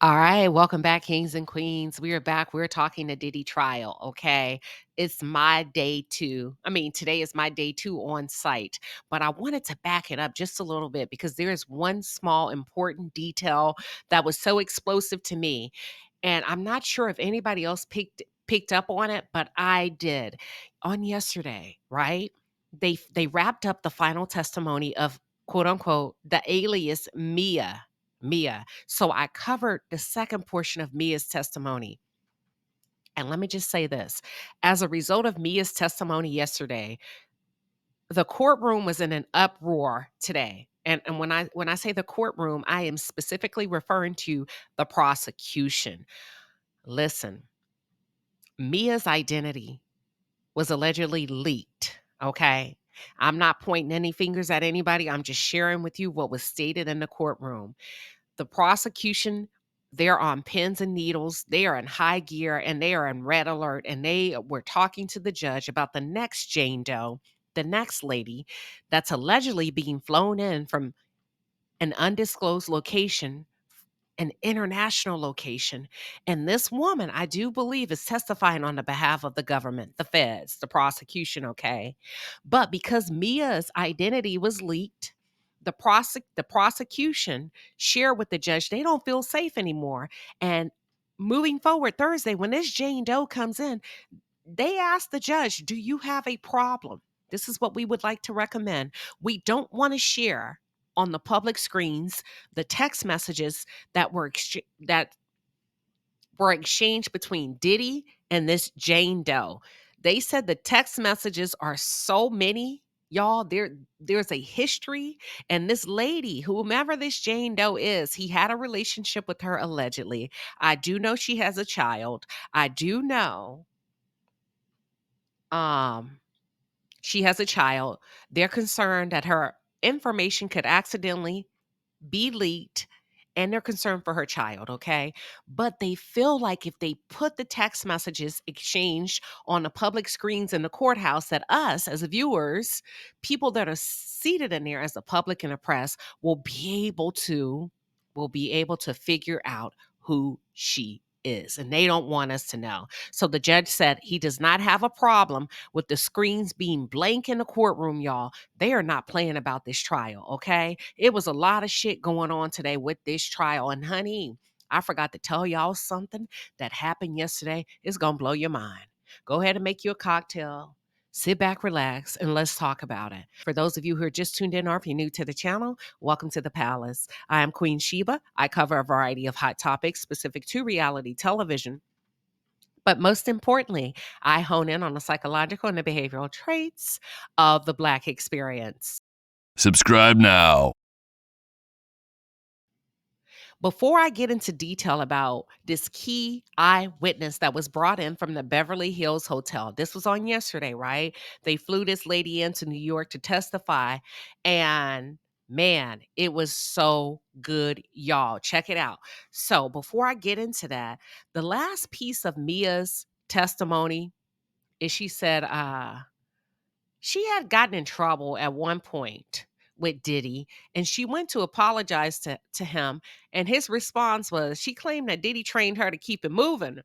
All right, welcome back, kings and queens. We are back. We're talking the Diddy trial. Okay, it's my day two. I mean, today is my day two on site, but I wanted to back it up just a little bit because there is one small important detail that was so explosive to me, and I'm not sure if anybody else picked up on it, but I did. On yesterday, right? They wrapped up the final testimony of quote unquote the alias Mia. So I covered the second portion of Mia's testimony. And let me just say this. As a result of Mia's testimony yesterday, the courtroom was in an uproar today. And when I say the courtroom, I am specifically referring to the prosecution. Listen, Mia's identity was allegedly leaked. Okay. I'm not pointing any fingers at anybody. I'm just sharing with you what was stated in the courtroom. The prosecution, they're on pins and needles. They are in high gear and they are in red alert. And they were talking to the judge about the next Jane Doe, the next lady that's allegedly being flown in from an undisclosed location, an international location. And this woman, I do believe, is testifying on the behalf of the government, the feds, the prosecution, okay? But because Mia's identity was leaked, the prosecution shared with the judge they don't feel safe anymore. And moving forward Thursday, when this Jane Doe comes in, they asked the judge, "Do you have a problem? This is what we would like to recommend. We don't want to share on the public screens the text messages that were exchanged between Diddy and this Jane Doe." They said the text messages are so many, y'all. There's a history, and this lady, whomever this Jane Doe is, he had a relationship with her allegedly. I do know she has a child. I do know um she has a child. They're concerned that her information could accidentally be leaked, and they're concerned for her child, okay? But they feel like if they put the text messages exchanged on the public screens in the courthouse, that us as viewers, people that are seated in there as the public and the press, will be able to figure out who she is. And they don't want us to know. So the judge said he does not have a problem with the screens being blank in the courtroom, y'all. They are not playing about this trial, okay? It was a lot of shit going on today with this trial. And honey, I forgot to tell y'all something that happened yesterday. It's going to blow your mind. Go ahead and make you a cocktail. Sit back, relax, and let's talk about it. For those of you who are just tuned in or if you're new to the channel, welcome to the palace. I am Queen Sheba. I cover a variety of hot topics specific to reality television. But most importantly, I hone in on the psychological and the behavioral traits of the Black experience. Subscribe now. Before I get into detail about this key eyewitness that was brought in from the Beverly Hills hotel, this was on yesterday, right? They flew this lady into New York to testify, and man, it was so good, y'all. Check it out. So before I get into that, the last piece of Mia's testimony is she said, she had gotten in trouble at one point with Diddy, and she went to apologize to him, and his response was she claimed that Diddy trained her to keep it moving.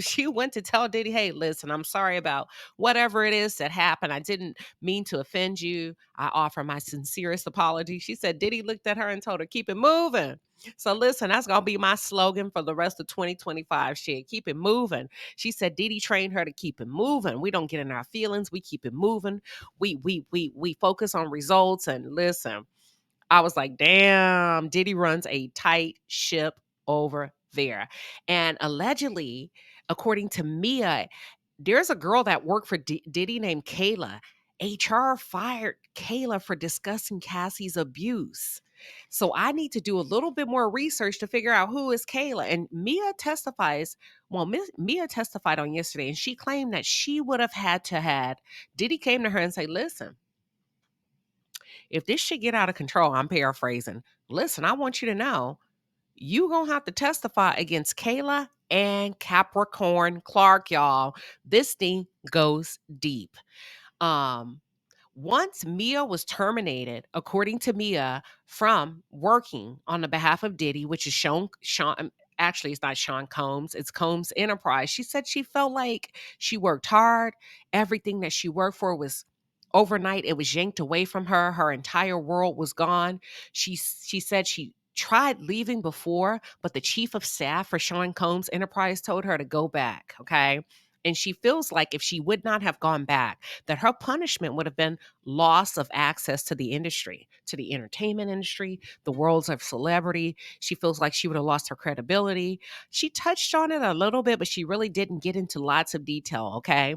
She went to tell Diddy, "Hey, listen, I'm sorry about whatever it is that happened. I didn't mean to offend you. I offer my sincerest apology." She said Diddy looked at her and told her, "Keep it moving." So listen, that's gonna be my slogan for the rest of 2025. Shit, keep it moving. She said Diddy trained her to keep it moving. We don't get in our feelings. We keep it moving. We focus on results. And listen, I was like, damn, Diddy runs a tight ship over there. And allegedly, according to Mia, there's a girl that worked for Diddy named Kayla. HR fired Kayla for discussing Cassie's abuse. So I need to do a little bit more research to figure out who is Kayla. And Mia testifies. Well, Mia testified on yesterday, and she claimed that she would have had to had Diddy came to her and say, "Listen, if this shit get out of control," I'm paraphrasing, "listen, I want you to know you gonna have to testify against Kayla and Capricorn Clark, y'all. This thing goes deep." Um, Once Mia was terminated, according to Mia, from working on the behalf of Diddy, which is Sean, actually it's not Sean Combs, it's Combs Enterprise. She said she felt like she worked hard. Everything that she worked for was overnight. It was yanked away from her. Her entire world was gone. She said she tried leaving before, but the chief of staff for Sean Combs Enterprise told her to go back. Okay. And she feels like if she would not have gone back, that her punishment would have been loss of access to the industry, to the entertainment industry, the worlds of celebrity. She feels like she would have lost her credibility. She touched on it a little bit, but she really didn't get into lots of detail. Okay.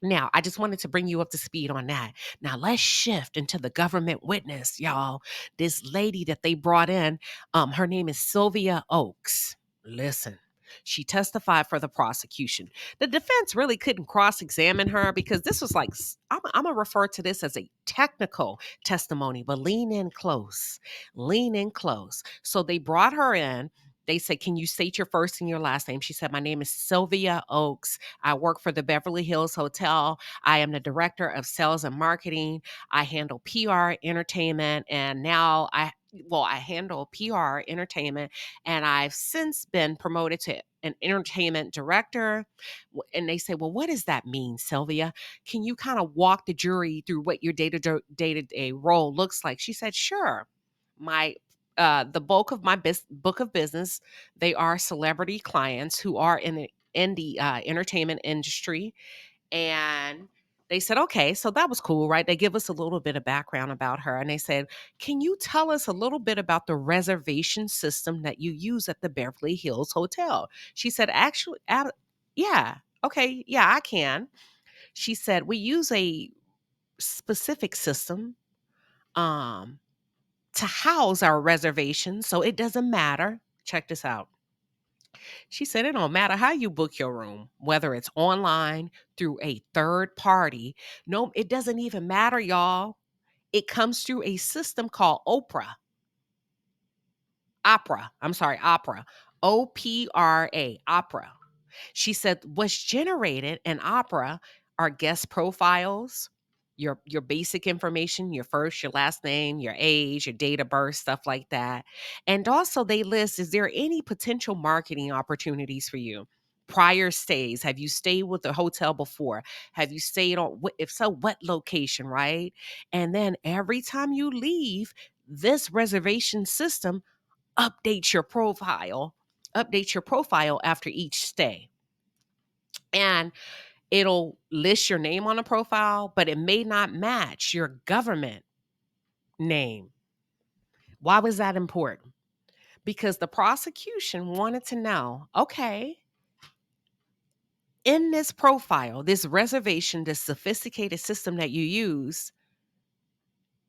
Now, I just wanted to bring you up to speed on that. Now, let's shift into the government witness, y'all. This lady that they brought in, her name is Sylvia Oakes. Listen, she testified for the prosecution. The defense really couldn't cross examine her because this was like, I'm going to refer to this as a technical testimony, but lean in close. Lean in close. So they brought her in. They said, "Can you state your first and your last name?" She said, "My name is Sylvia Oakes. I work for the Beverly Hills Hotel. I am the director of sales and marketing. I handle PR, entertainment, and now I handle PR, entertainment, and I've since been promoted to an entertainment director." And they say, "Well, what does that mean, Sylvia? Can you kind of walk the jury through what your day-to-day role looks like?" She said, "Sure. My the bulk of my book of business, they are celebrity clients who are in the entertainment industry." And they said, "Okay, so that was cool, right?" They give us a little bit of background about her. And they said, "Can you tell us a little bit about the reservation system that you use at the Beverly Hills Hotel?" She said, "Actually, yeah, okay, yeah, I can." She said, "We use a specific system um, to house our reservations, so it doesn't matter." Check this out. She said, "It don't matter how you book your room, whether it's online, through a third party. No, it doesn't even matter, y'all. It comes through a system called Opera. I'm sorry, Opera. OPRA, Opera." She said, "What's generated in Opera are guest profiles, your basic information, your first, your last name, your age, your date of birth, stuff like that. And also they list, is there any potential marketing opportunities for you? Prior stays. Have you stayed with the hotel before? Have you stayed on, if so, what location, right? And then every time you leave, this reservation system updates your profile, updates your profile after each stay. And it'll list your name on a profile, but it may not match your government name. Why was that important? Because the prosecution wanted to know, okay, in this profile, this reservation, this sophisticated system that you use,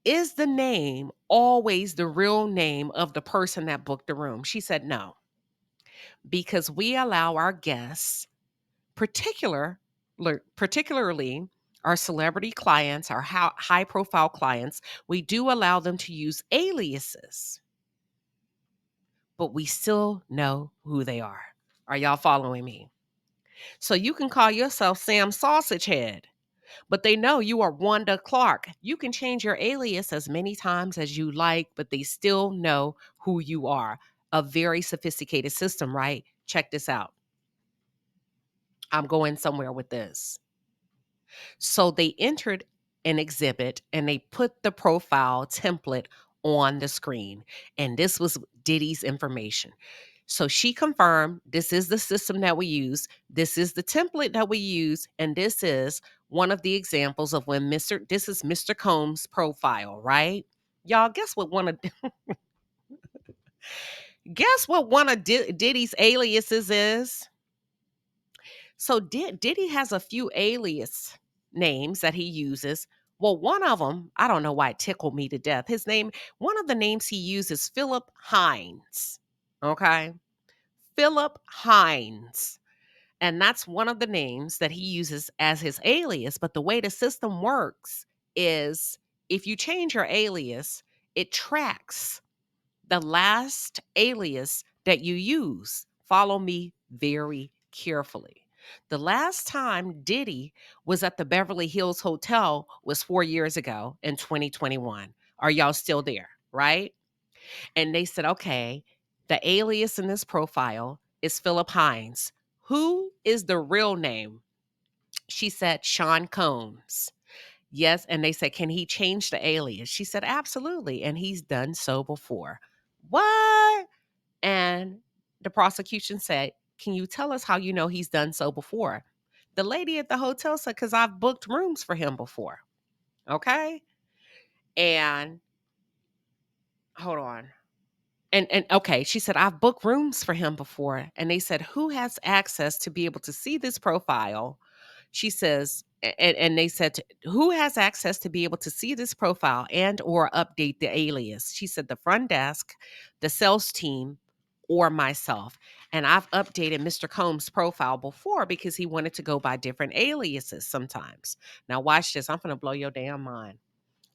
is the name always the real name of the person that booked the room? She said no, because we allow our guests, particularly our celebrity clients, our high profile clients, we do allow them to use aliases, but we still know who they are. Are y'all following me? So you can call yourself Sam Sausage Head, but they know you are Wanda Clark. You can change your alias as many times as you like, but they still know who you are. A very sophisticated system, right? Check this out. I'm going somewhere with this. So they entered an exhibit and they put the profile template on the screen. And this was Diddy's information. So she confirmed, this is the system that we use. This is the template that we use. And this is one of the examples of when this is Mr. Combs' profile, right? Y'all, guess what one of Diddy's aliases is? So Diddy has a few alias names that he uses. Well, one of them, I don't know why it tickled me to death. One of the names he uses, Philip Hines. Okay. Philip Hines. And that's one of the names that he uses as his alias. But the way the system works is if you change your alias, it tracks the last alias that you use. Follow me very carefully. The last time Diddy was at the Beverly Hills Hotel was 4 years ago in 2021. Are y'all still there? Right? And they said, okay, the alias in this profile is Philip Hines. Who is the real name? She said, Sean Combs. Yes. And they said, can he change the alias? She said, absolutely. And he's done so before. What? And the prosecution said, can you tell us how you know he's done so before? The lady at the hotel said, because I've booked rooms for him before. Okay. And hold on. And okay, she said, I've booked rooms for him before. And they said, who has access to be able to see this profile? She says, and they said, who has access to be able to see this profile and or update the alias? She said, the front desk, the sales team, or myself. And I've updated Mr. Combs' profile before because he wanted to go by different aliases sometimes. Now watch this. I'm going to blow your damn mind.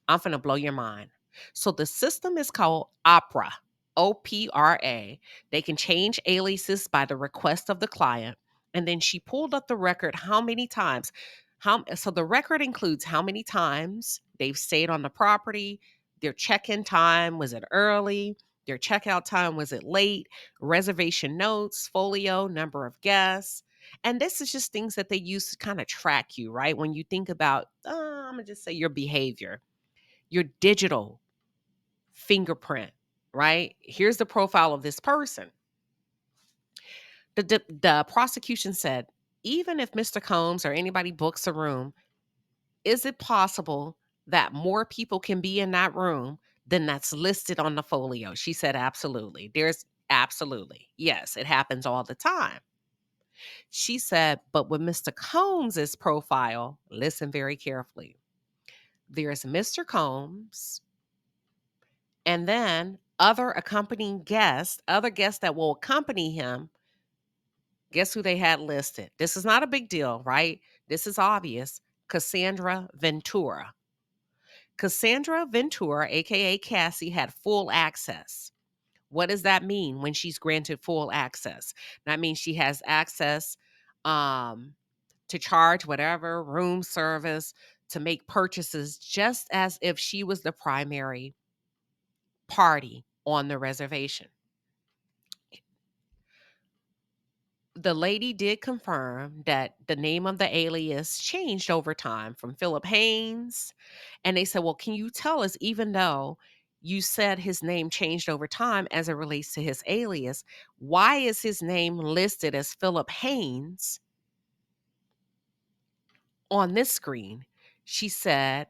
I'm finna blow your mind. So the system is called Opera, OPRA. They can change aliases by the request of the client. And then she pulled up the record how many times. So the record includes how many times they've stayed on the property, their check-in time, was it early? Their checkout time, was it late? Reservation notes, folio, number of guests. And this is just things that they use to kind of track you, right? When you think about, I'm going to just say your behavior, your digital fingerprint, right? Here's the profile of this person. The prosecution said, even if Mr. Combs or anybody books a room, is it possible that more people can be in that room than that's listed on the folio? She said, absolutely. There's absolutely. Yes, it happens all the time. She said, but with Mr. Combs's profile, listen very carefully. There's Mr. Combs, and then other accompanying guests, other guests that will accompany him, guess who they had listed? This is not a big deal, right? This is obvious. Casandra Ventura. Casandra Ventura, aka Cassie, had full access. What does that mean when she's granted full access? That means she has access um, to charge whatever room service, to make purchases, just as if she was the primary party on the reservation. The lady did confirm that the name of the alias changed over time from Philip Haynes. And they said, well, can you tell us, even though you said his name changed over time as it relates to his alias, why is his name listed as Philip Haynes on this screen? She said,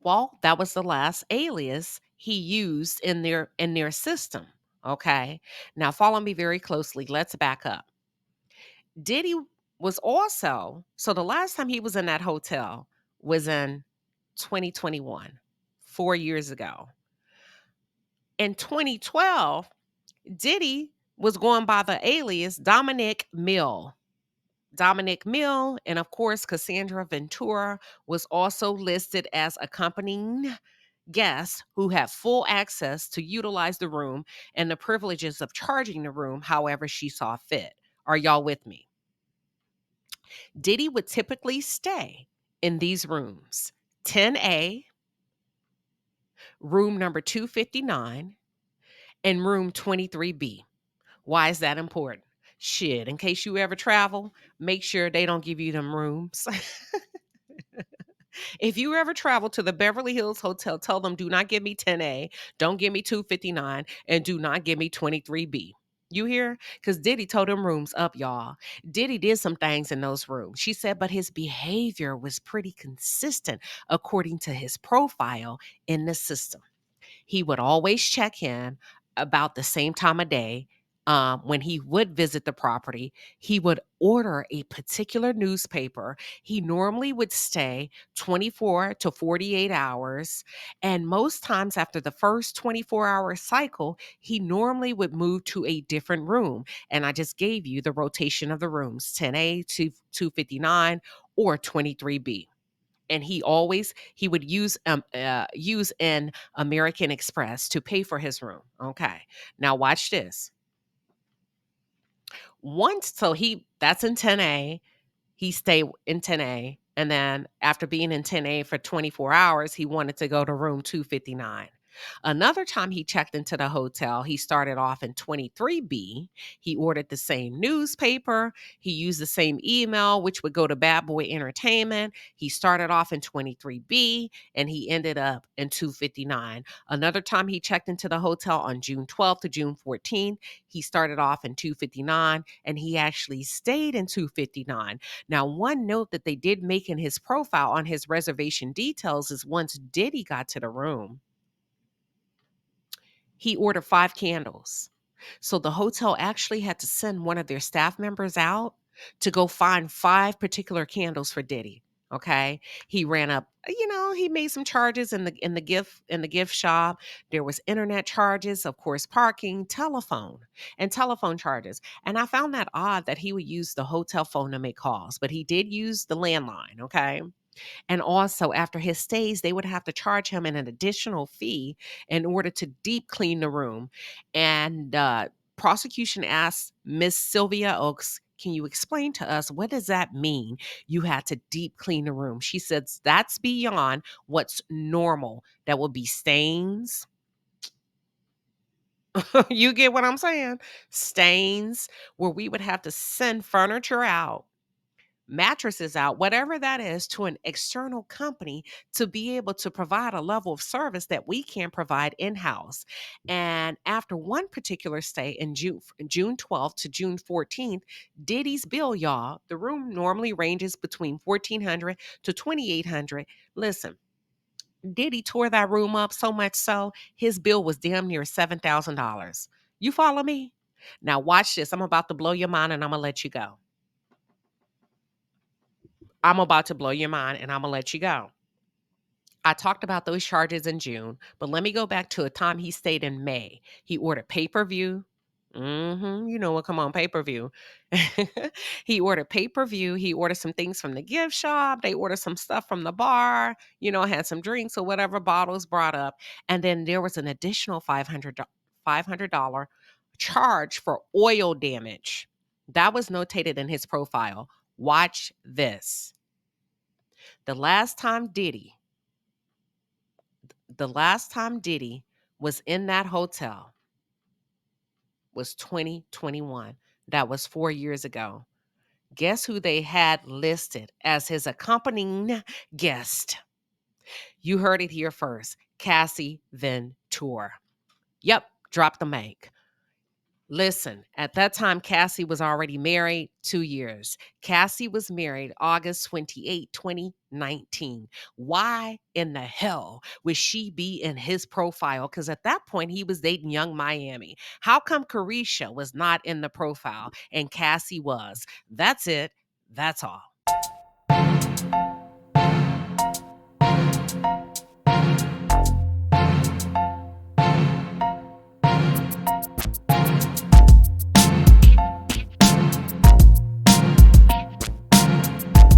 well, that was the last alias he used in their system. Okay. Now follow me very closely. Let's back up. Diddy was also, so the last time he was in that hotel was in 2021, 4 years ago. In 2012, Diddy was going by the alias Dominic Mill. Dominic Mill, and of course, Casandra Ventura was also listed as accompanying guests who have full access to utilize the room and the privileges of charging the room however she saw fit. Are y'all with me? Diddy would typically stay in these rooms: 10A, room number 259, and room 23B. Why is that important? Shit, in case you ever travel, make sure they don't give you them rooms. If you ever travel to the Beverly Hills Hotel, tell them, do not give me 10A, don't give me 259, and do not give me 23B. You hear? Because Diddy told them rooms up, y'all. Diddy did some things in those rooms. She said, but his behavior was pretty consistent according to his profile in the system. He would always check in about the same time of day. When he would visit the property, he would order a particular newspaper. He normally would stay 24 to 48 hours. And most times after the first 24-hour cycle, he normally would move to a different room. And I just gave you the rotation of the rooms: 10A to 259 or 23B. And he would use an American Express to pay for his room. Okay. Now watch this. Once, so that's in 10A. He stayed in 10A, and then after being in 10A for 24 hours, he wanted to go to room 259. Another time he checked into the hotel, he started off in 23B. He ordered the same newspaper. He used the same email, which would go to Bad Boy Entertainment. He started off in 23B and he ended up in 259. Another time he checked into the hotel on June 12th to June 14th. He started off in 259 and he actually stayed in 259. Now, one note that they did make in his profile on his reservation details is once Diddy got to the room, he ordered 5 candles. So the hotel actually had to send one of their staff members out to go find 5 particular candles for Diddy. Okay? He ran up, he made some charges in the gift shop. There was internet charges, of course, parking, telephone charges. And I found that odd that he would use the hotel phone to make calls, but he did use the landline, okay? And also, after his stays, they would have to charge him an additional fee in order to deep clean the room. And prosecution asked Miss Sylvia Oaks, can you explain to us what does that mean? You had to deep clean the room. She says that's beyond what's normal. That would be stains. You get what I'm saying? Stains, where we would have to send furniture out, mattresses out, whatever that is, to an external company to be able to provide a level of service that we can provide in-house. And after one particular stay in June 12th to June 14th, Diddy's bill, y'all, the room normally ranges between 1,400 to 2,800. Listen, Diddy tore that room up so much so his bill was damn near $7,000. You follow me? Now watch this. I'm about to blow your mind and I'm gonna let you go. I'm about to blow your mind and I'm going to let you go. I talked about those charges in June, but let me go back to a time he stayed in May. He ordered pay-per-view. You know what? Come on, pay-per-view. He ordered pay-per-view. He ordered some things from the gift shop. They ordered some stuff from the bar, had some drinks or whatever bottles brought up. And then there was an additional $500 charge for oil damage. That was notated in his profile. Watch this. The last time Diddy was in that hotel was 2021. That was 4 years ago. Guess who they had listed as his accompanying guest? You heard it here first. Cassie Ventura. Yep, drop the mic. Listen, at that time, Cassie was already married 2 years. Cassie was married August 28, 2019. Why in the hell would she be in his profile? Because at that point, he was dating Young Miami. How come Carisha was not in the profile and Cassie was? That's it. That's all.